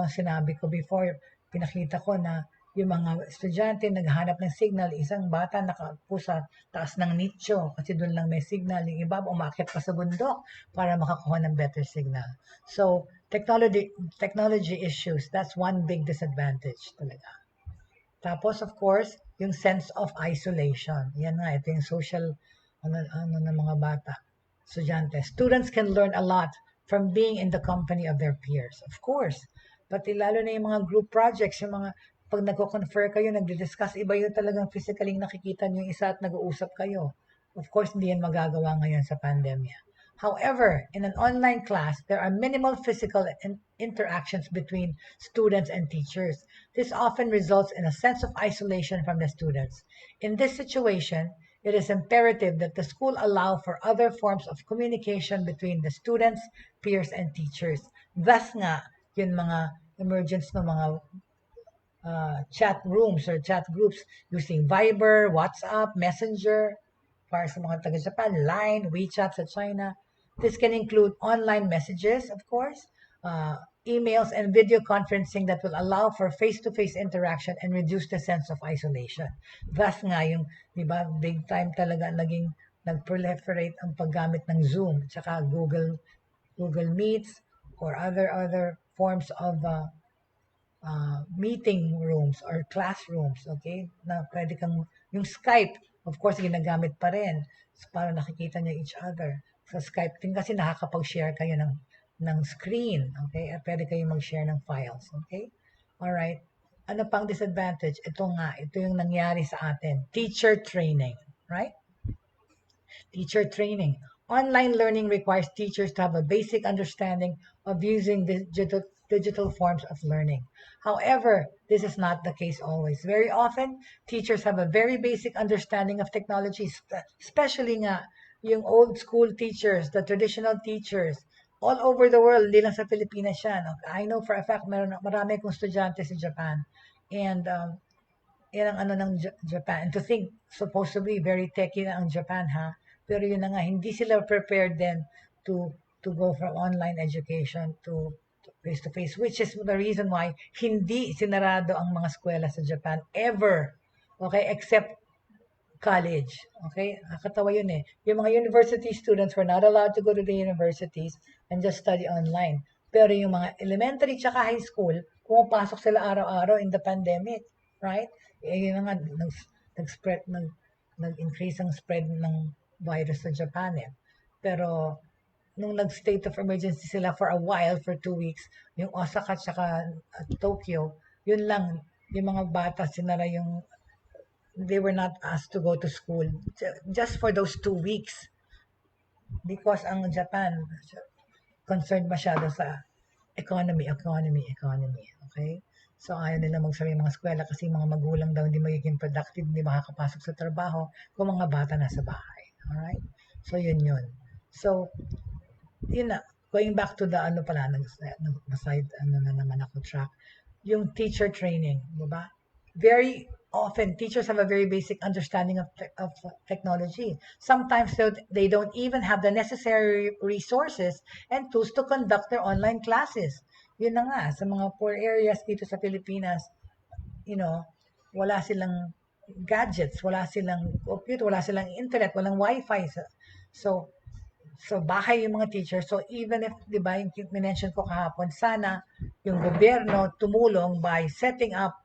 sinabi ko before, pinakita ko na yung mga estudyante naghahanap ng signal, isang bata nakaupo sa taas ng nicho kasi doon lang may signal, yung iba umakyat pa sa bundok para makakuha ng better signal. So, technology issues, that's one big disadvantage talaga. Tapos, of course, yung sense of isolation. Yan nga, ito yung social ng mga bata, estudyante. Students can learn a lot from being in the company of their peers. Of course. Pati lalo na yung mga group projects, yung mga pag nagko-confer kayo, nagdi-discuss, iba yung talagang physically nakikita nyo yung isa at nag-uusap kayo. Of course, hindi yan magagawa ngayon sa pandemya. However, in an online class, there are minimal physical interactions between students and teachers. This often results in a sense of isolation from the students. In this situation, it is imperative that the school allow for other forms of communication between the students, peers, and teachers. Thus nga, yun mga emergence ng mga chat rooms or chat groups using Viber, WhatsApp, Messenger, para sa mga taga-Japan, Line, WeChat sa China. This can include online messages, of course, emails, and video conferencing that will allow for face-to-face interaction and reduce the sense of isolation. Thus nga yung, di ba, big time talaga nag-proliferate ang paggamit ng Zoom, tsaka Google Meets, or other forms of meeting rooms or classrooms, okay? Na pwede kang, yung Skype, of course, ginagamit pa rin para nakikita niyo each other. Sa Skype din kasi nakakapag-share kayo ng screen, okay? At pwede kayo mag-share ng files, okay? Alright. Ano pang disadvantage? Ito yung nangyari sa atin. Teacher training, right? Teacher training. Online learning requires teachers to have a basic understanding of using digital forms of learning. However, this is not the case always. Very often, teachers have a very basic understanding of technology, especially nga yung old school teachers, the traditional teachers, all over the world, hindi lang sa Pilipinas yan. I know for a fact, marami kong estudyante sa Japan. And yan ang ng Japan. And to think, supposed to be very techie na ang Japan, ha? Pero yun na nga, hindi sila prepared then to go from online education to face-to-face, which is the reason why hindi sinarado ang mga eskwela sa Japan ever. Okay? Except college. Okay? Nakakatawa yun eh. Yung mga university students were not allowed to go to the universities and just study online. Pero yung mga elementary tsaka high school, pumapasok sila araw-araw in the pandemic. Right? Yun na nga, nag-increase ang spread ng virus sa Japan eh. Pero nung nag-state of emergency sila for a while, for 2 weeks, yung Osaka tsaka Tokyo, yun lang, yung mga bata, sinara yung, they were not asked to go to school just for those 2 weeks. Because ang Japan, concerned masyado sa economy. Okay? So, ayaw nila magsara yung mga eskwela kasi mga magulang daw hindi magiging productive, hindi makakapasok sa trabaho kung mga bata nasa bahay. Alright? So, yun. So, yun na. Going back to the aside, na naman ako track. Yung teacher training, diba? very often teachers have a very basic understanding of technology. Sometimes they don't even have the necessary resources and tools to conduct their online classes. Yun na nga, sa mga poor areas dito sa Pilipinas, wala silang gadgets, wala silang computer, wala silang internet, walang wifi. So, bahay yung mga teachers. So, even if, di ba, yung minention ko kahapon, sana yung gobyerno tumulong by setting up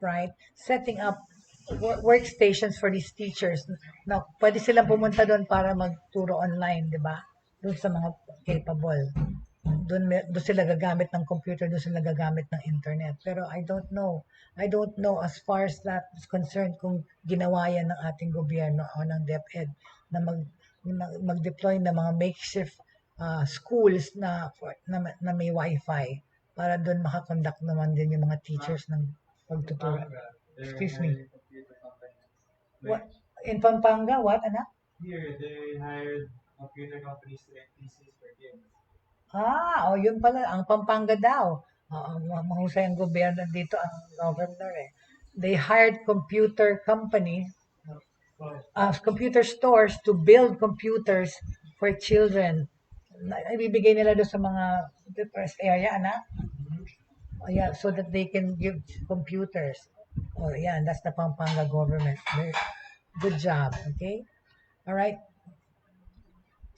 workstations for these teachers na pwede silang pumunta doon para magturo online, di ba? Doon sa mga capable. Doon sila gagamit ng computer, doon sila gagamit ng internet. Pero I don't know as far as that is concerned kung ginawa yan ng ating gobyerno o ng DepEd na mag-deploy ng mga makeshift schools na may wifi para doon makakonduct naman din yung mga teachers ng pagtuturo. Excuse me. What? In Pampanga, what, anak? Here, they hired computer companies to make PCs for kids. Yun pala, ang Pampanga daw. Mahusay ang gobyerno dito, ang governor eh. They hired computer companies, computer stores to build computers for children. Ibibigay nila doon sa mga depressed area, anak? Yeah, so that they can give computers. Yeah, that's the Pampanga government. Good job, okay? All right.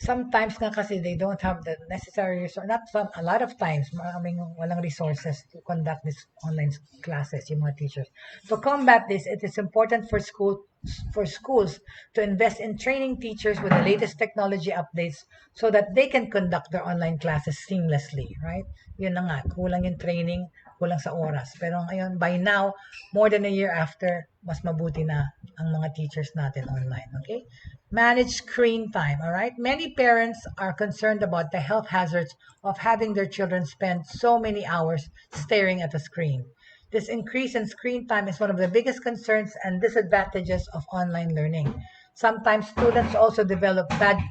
Sometimes nga kasi they don't have the necessary resources, a lot of times, walang resources to conduct these online classes, yung mga teachers. To combat this, it is important for schools to invest in training teachers with the latest technology updates so that they can conduct their online classes seamlessly, right? Yun na nga, kulang yung training, kulang sa oras. Pero ngayon, by now, more than a year after, mas mabuti na ang mga teachers natin online, okay? Manage screen time, all right? Many parents are concerned about the health hazards of having their children spend so many hours staring at a screen. This increase in screen time is one of the biggest concerns and disadvantages of online learning. Sometimes students also develop bad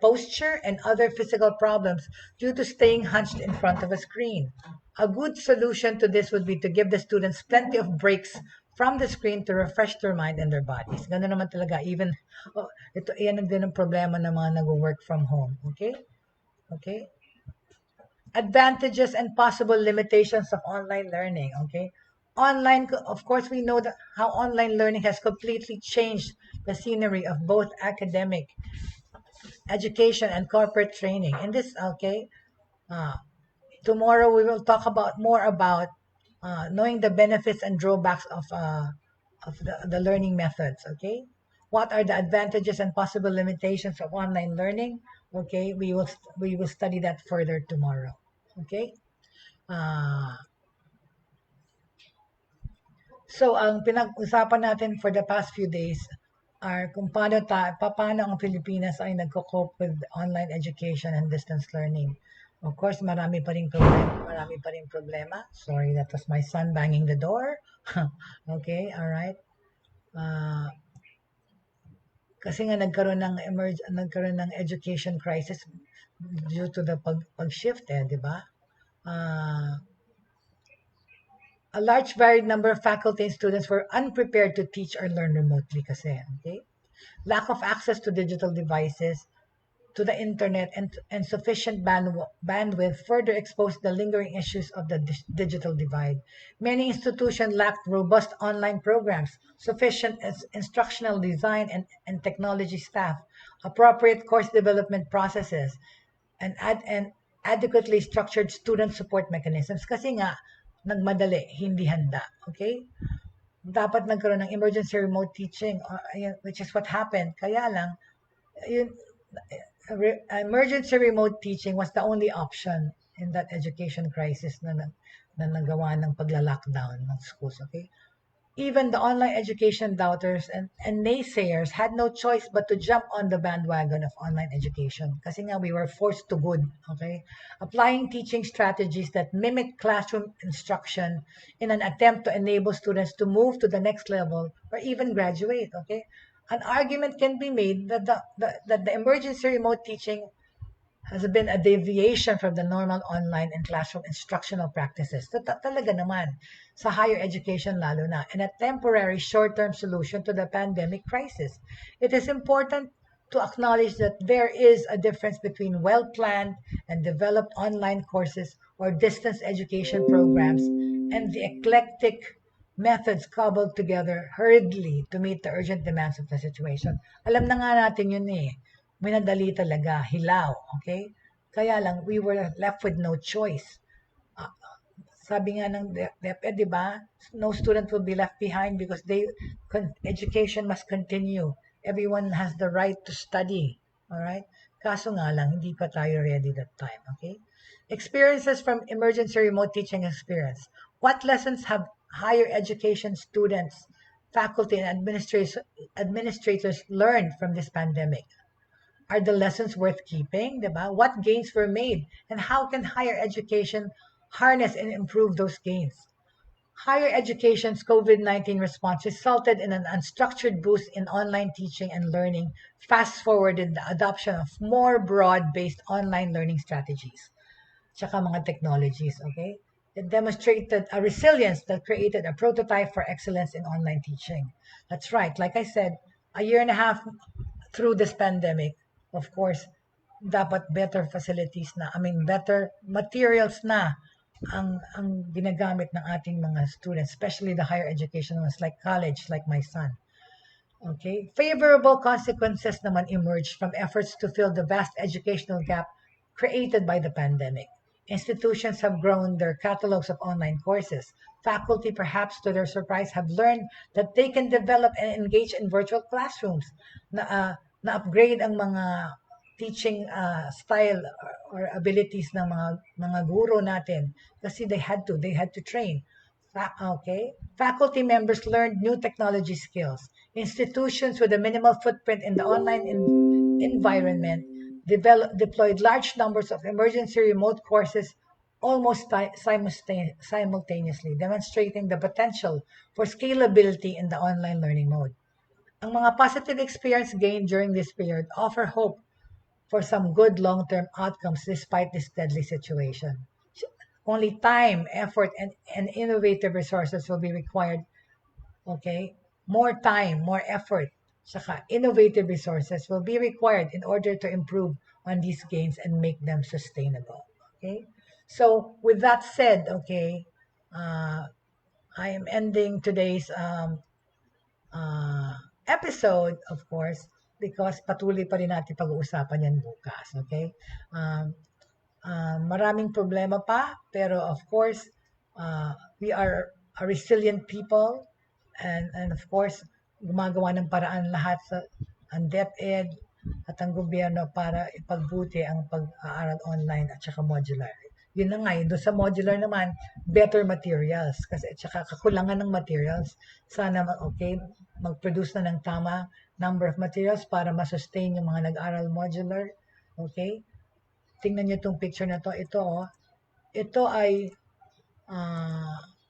posture and other physical problems due to staying hunched in front of a screen. A good solution to this would be to give the students plenty of breaks from the screen to refresh their mind and their bodies. Ganun naman talaga. Yan din ang problema ng mga nag-work from home. Okay? Okay? Advantages and possible limitations of online learning. Okay? Of course, we know that how online learning has completely changed the scenery of both academic education and corporate training. In this, tomorrow we will talk more about knowing the benefits and drawbacks of the learning methods. Okay, what are the advantages and possible limitations of online learning? Okay, we will study that further tomorrow. Okay. So ang pinag-usapan natin for the past few days are kung paano ang Pilipinas ay nagko-cope with online education and distance learning. Of course, marami pa ring problema. Sorry, that was my son banging the door. Okay, all right. Kasi nga nagkaroon ng education crisis due to the pag-shift, di ba? A large varied number of faculty and students were unprepared to teach or learn remotely kasi, okay? Lack of access to digital devices, to the internet, and sufficient bandwidth further exposed the lingering issues of the digital divide. Many institutions lacked robust online programs, sufficient instructional design and technology staff, appropriate course development processes, and adequately structured student support mechanisms. Kasi nga, nagmadali, hindi handa. Okay? Dapat nagkaroon ng emergency remote teaching, which is what happened. Kaya lang, emergency remote teaching was the only option in that education crisis na nagawa ng pagla-lockdown ng schools. Okay? Even the online education doubters and naysayers had no choice but to jump on the bandwagon of online education. Kasi nga, we were forced to good, okay? Applying teaching strategies that mimic classroom instruction in an attempt to enable students to move to the next level or even graduate, okay? An argument can be made that the emergency remote teaching has been a deviation from the normal online and classroom instructional practices. Talaga naman, sa higher education lalo na, and a temporary short-term solution to the pandemic crisis. It is important to acknowledge that there is a difference between well-planned and developed online courses or distance education programs and the eclectic methods cobbled together hurriedly to meet the urgent demands of the situation. Alam na nga natin yun eh. Minadali talaga, hilaw, okay? Kaya lang, we were left with no choice. Sabi nga ng DepEd, di ba? No student will be left behind because education must continue. Everyone has the right to study. Alright? Kaso nga lang, hindi pa tayo ready that time. Okay? Experiences from emergency remote teaching experience. What lessons have higher education students, faculty, and administrators learned from this pandemic? Are the lessons worth keeping? Diba? What gains were made? And how can higher education harness and improve those gains? Higher education's COVID-19 response resulted in an unstructured boost in online teaching and learning, fast-forwarded the adoption of more broad-based online learning strategies, tsaka mga technologies, okay? It demonstrated a resilience that created a prototype for excellence in online teaching. That's right. Like I said, a year and a half through this pandemic, of course, dapat better facilities na, better materials na ang ginagamit ng ating mga students, especially the higher education ones like college, like my son. Okay? Favorable consequences naman emerged from efforts to fill the vast educational gap created by the pandemic. Institutions have grown their catalogs of online courses. Faculty, perhaps to their surprise, have learned that they can develop and engage in virtual classrooms na-upgrade ang mga teaching style or abilities ng mga guro natin kasi they had to train. Okay? Faculty members learned new technology skills. Institutions with a minimal footprint in the online environment deployed large numbers of emergency remote courses almost simultaneously, demonstrating the potential for scalability in the online learning mode. Ang mga positive experience gained during this period offer hope for some good long-term outcomes despite this deadly situation. Only time, effort, and innovative resources will be required. Okay? More time, more effort, saka innovative resources will be required in order to improve on these gains and make them sustainable. Okay? So, with that said, okay, I am ending today's episode, of course, because patuloy pa rin natin pag-uusapan yan bukas. Okay? Maraming problema pa, pero of course, we are a resilient people and of course, gumagawa ng paraan lahat ang DepEd at ang gobyerno para ipagbuti ang pag-aaral online at saka modular. Yun na nga, doon sa modular naman, better materials kasi at saka kakulangan ng materials. Sana mag-produce na ng tama number of materials para masustain yung mga nag-aral modular. Okay? Tingnan nyo itong picture na to. Ito ay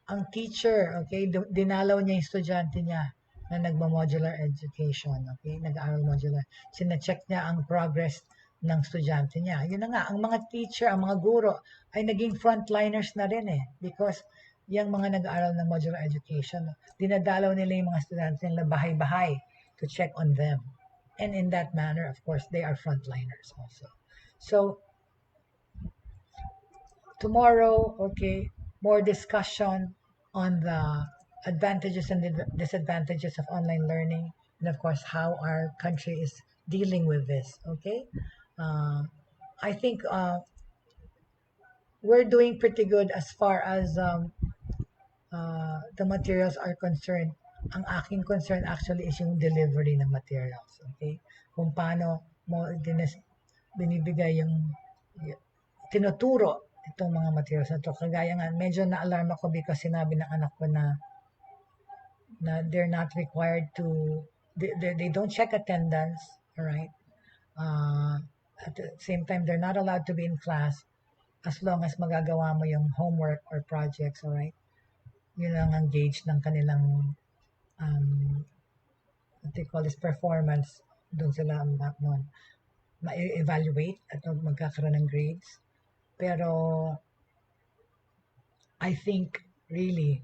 ang teacher, okay? Dinalaw niya yung estudyante niya na nagma-modular education, okay? Nag-aaral modular. Sina-check niya ang progress ng estudyante niya. Yun na nga, ang mga teacher, ang mga guro ay naging frontliners na rin because yung mga nag-aaral ng modular education, dinadalaw nila yung mga estudyante nila bahay-bahay to check on them. And in that manner, of course, they are frontliners also. So, tomorrow, okay, more discussion on the advantages and disadvantages of online learning, and of course, how our country is dealing with this, okay? I think we're doing pretty good as far as the materials are concerned. Ang aking concern actually is yung delivery ng materials, okay? Kung paano mo binibigay tinuturo itong mga materials na to. Kagaya nga, medyo na-alarm ako because sinabi ng anak ko na they're not required to, they don't check attendance, alright? At the same time, they're not allowed to be in class as long as magagawa mo yung homework or projects, alright? Yun lang ang gauge ng kanilang what they call this performance. Doon sila noon. ma-evaluate at magkakaroon ng grades. Pero I think really,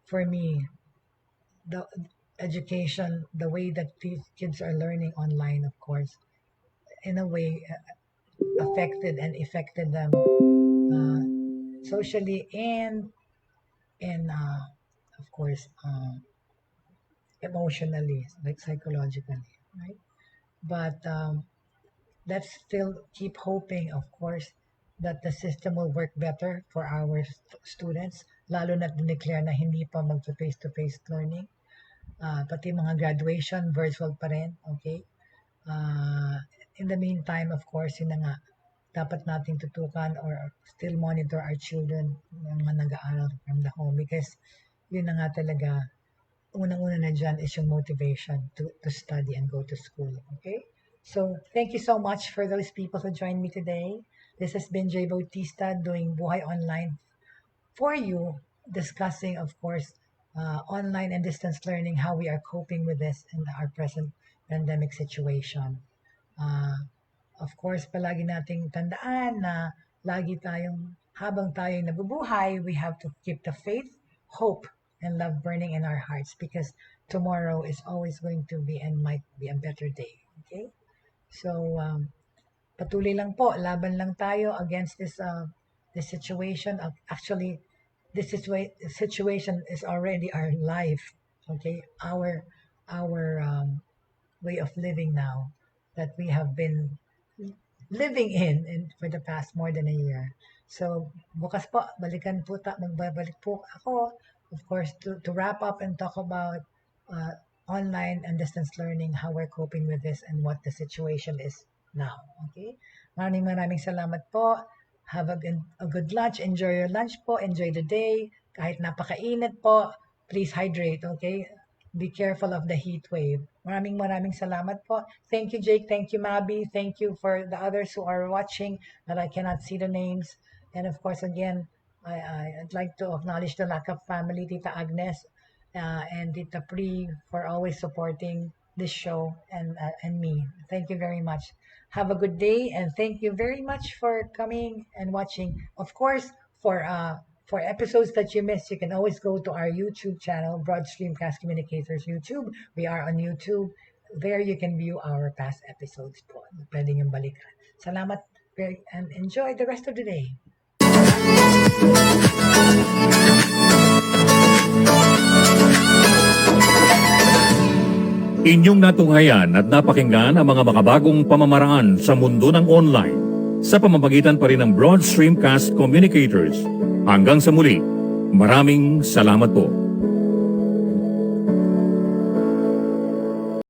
for me, the education, the way that these kids are learning online, of course, in a way affected and affected them socially and of course emotionally, like psychologically, right? But let's still keep hoping, of course, that the system will work better for our students, lalo na declare na hindi pa mag-face-to-face learning. Pati mga graduation, virtual pa rin, okay? In the meantime, of course, yun na nga, dapat nating tutukan or still monitor our children yung mga nag-aaral from the home because yun na nga talaga, unang-una na dyan is yung motivation to study and go to school, okay? So, thank you so much for those people who joined me today. This has been Jaye Bautista doing Buhay Online for you, discussing, of course, online and distance learning, how we are coping with this in our present pandemic situation. Of course, palagi nating tandaan na lagi tayong, habang tayo nabubuhay, we have to keep the faith, hope, and love burning in our hearts because tomorrow is always going to be and might be a better day. Okay? So, patuloy lang po, laban lang tayo against this situation. Actually, this situation is already our life. Okay? Our way of living now that we have been living in for the past more than a year. So, bukas po, magbabalik po ako, of course, to wrap up and talk about online and distance learning, how we're coping with this and what the situation is now. Okay? Maraming salamat po. Have a good lunch. Enjoy your lunch po. Enjoy the day. Kahit napakainit po, please hydrate, okay? Be careful of the heat wave. Maraming salamat po. Thank you, Jake. Thank you, Mabi. Thank you for the others who are watching that I cannot see the names. And of course, again, I'd like to acknowledge the Lakap family, Tita Agnes and Tita Pri for always supporting this show and me. Thank you very much. Have a good day and thank you very much for coming and watching. Of course, for episodes that you missed, you can always go to our YouTube channel, Broadstreamcast Communicators YouTube. We are on YouTube. There you can view our past episodes po. Pwede niyong balikan. Salamat and enjoy the rest of the day. Inyong natunghayan at napakinggan ang mga makabagong pamamaraan sa mundo ng online sa pamamagitan pa rin ng Broadstreamcast Communicators. Hanggang sa muli, maraming salamat po.